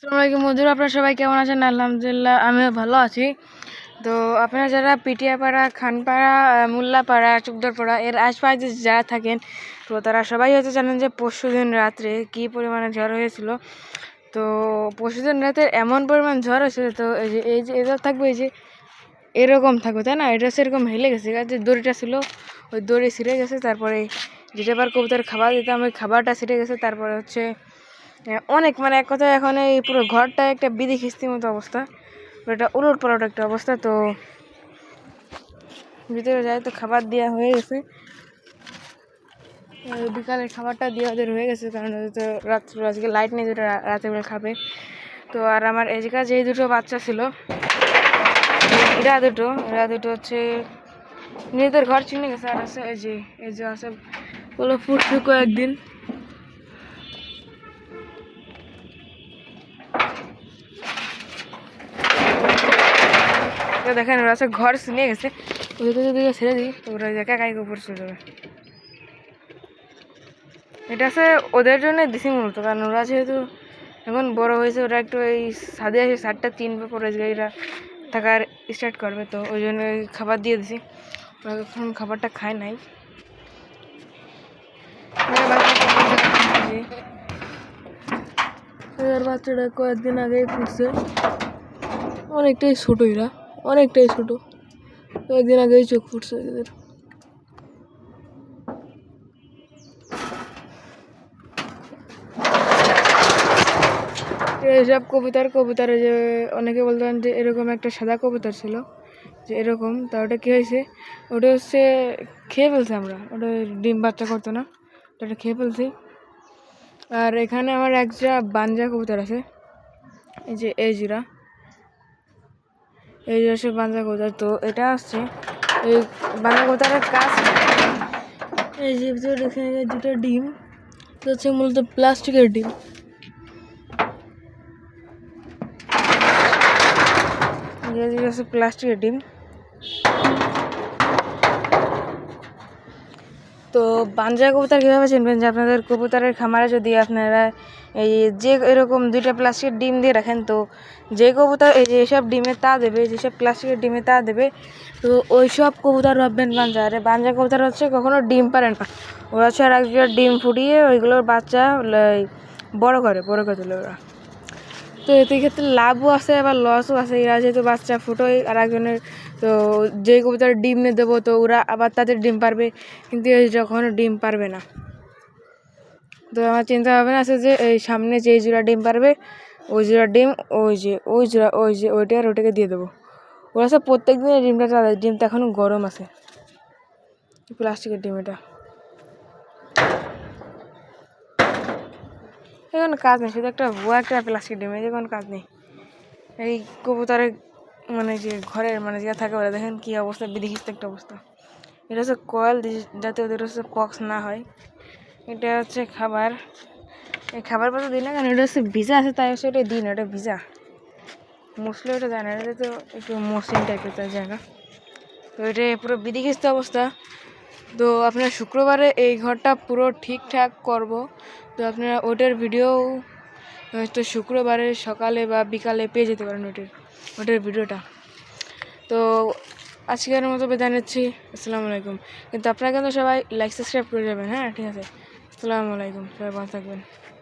আসসালামু আলাইকুম বন্ধুরা, আপনারা সবাই কেমন আছেন? আলহামদুলিল্লাহ আমিও ভালো আছি। তো আপনারা যারা পিটিয়াপাড়া, খানপাড়া, মোল্লাপাড়া, চুকদারপাড়া এর আশপাশে যারা থাকেন, তো তারা সবাই হয়তো জানেন যে পরশুদিন রাত্রে কী পরিমাণে ঝড় হয়েছিল। তো পরশুদিন রাতে এমন পরিমাণ ঝড় হয়েছিল, তো এই যে এটা থাকবে, এই যে এরকম থাকবে, তাই না? এটা সেরকম হেলে গেছে, যে দড়িটা ছিল ওই দড়ি ছিঁড়ে গেছে। তারপরে যেটা আবার কবুতর খাবার দিতাম ওই খাবারটা ছিঁড়ে গেছে। তারপরে হচ্ছে অনেক, মানে এক কথায় এখন এই পুরো ঘরটা একটা বিধি খিস্তির মতো অবস্থা, এটা উলট পালট একটা অবস্থা। তো ভিতরে যাই, তো খাবার দেওয়া হয়ে গেছে, বিকালে খাবারটা দেওয়া ওদের হয়ে গেছে, কারণ তো রাত্র আজকে লাইট নেই, যেটা রাতের বেলা খাবে। তো আর আমার এদিকে যে দুটো বাচ্চা ছিল, এরা দুটো হচ্ছে নিজেদের ঘর চিনে গেছে। আর আছে এই যে আছে বলো ফুটছে কয়েকদিন। দেখেন ওরা আছে ঘর চিনে গেছে, ওদেরকে যদি ছেড়ে দিই তো ওরা একা একাই উপর চলে যাবে। এটা আছে ওদের জন্য দিছি মূলত, কারণ ওরা যেহেতু এখন বড় হয়েছে, ওরা একটু এই ছাদে আসে, ছাদটা 3 পরে এরা থাকার স্টার্ট করবে, তো ওই জন্য খাবার দিয়ে দিছি। ওরা এখন খাবারটা খায় নাই। এবার বাচ্চাটা কয়েকদিন আগেই ফুটছে, অনেকটাই ছোটো, এরা অনেকটাই ছোটো, কয়েকদিন আগেই চোখ ফুটছে এদের। এইসব কবুতরে যে অনেকে বলতেন যে এরকম একটা সাদা কবুতর ছিল, যে এরকম, তা ওটা কী হয়েছে, ওটা হচ্ছে খেয়ে ফেলছি আমরা, ওটা ডিম বাচ্চা করতো না, ওটা খেয়ে ফেলছি। আর এখানে আমার একটা বাঞ্জা কবুতর আছে, এই যে এই যে হচ্ছে বাঞ্জা কবুতর। তো এটা হচ্ছে এই বাঞ্জা কবুতরের কাজ, এই যে এখানে দুটো ডিম, তো হচ্ছে মূলত প্লাস্টিকের ডিম। প্লাস্টিকের ডিম। তো বাঞ্জা কবুতর কীভাবে চিনবেন, যে আপনাদের কবুতরের খামারে যদি আপনারা এই যে এরকম 2টা প্লাস্টিকের ডিম দিয়ে রাখেন, তো যে কবুতর এই যে এসব ডিমে তা দেবে, যেসব প্লাস্টিকের ডিমে তা দেবে, তো ওই সব কবুতর ভাববেন বাঞ্জা। আরে বাঞ্জা কবুতর হচ্ছে কখনো ডিম পারে না, ওরা হচ্ছে আর একজোড়া ডিম ফুটিয়ে ওইগুলোর বাচ্চা বড় করে তোলে ওরা। তো এতে ক্ষেত্রে লাভও আছে আবার লসও আছে। এরা যেহেতু বাচ্চা ফুটোয় আর একজনের, তো যে কবুতর ডিম নিয়ে দেবো তো ওরা আবার তাদের ডিম পারবে, কিন্তু এই যখন ডিম পারবে না। তো আমার চিন্তা ভাবনা আছে যে এই সামনে যে জোড়া ডিম পারবে ওই জোড়া ডিম ওইটা আর ওটাকে দিয়ে দেবো। ওরা সব প্রত্যেক দিন ডিমটা চালায়, ডিমটা এখনও গরম আছে, প্লাস্টিকের ডিম। এটা এখন কাজ নেই, শুধু একটা প্লাস্টিক ডিম, এই যে কোনো কাজ নেই। এই কবুতরের মানে যে ঘরের মানে যা থাকে ওরা দেখেন কী অবস্থা, বিধিখিস্ত একটা অবস্থা। এটা হচ্ছে কয়েল, যাতে ওদের হচ্ছে পক্স না হয়। এটা হচ্ছে খাবার, এই খাবার পাতা দিই না, কারণ এটা হচ্ছে ভিজা আছে, তাই হচ্ছে এটা দিই না, এটা ভিজা মুসলে ওটা যায় না, এটা তো একটু মসৃণ টাইপের, তাই যায় না। তো এটা পুরো বিধিখিস্ত অবস্থা। তো আপনার শুক্রবারে এই ঘরটা পুরো ঠিকঠাক করব, তো আপনারা ওটার ভিডিও হয়তো শুক্রবারের সকালে বা বিকালে পেয়ে যেতে পারেন ওটার ভিডিওটা। তো আজকের মতো বিদায় নিচ্ছি, আসসালামু আলাইকুম। কিন্তু আপনারা কিন্তু সবাই লাইক সাবস্ক্রাইব করে যাবেন, হ্যাঁ ঠিক আছে। আসসালামু আলাইকুম, সবাই ভালো থাকবেন।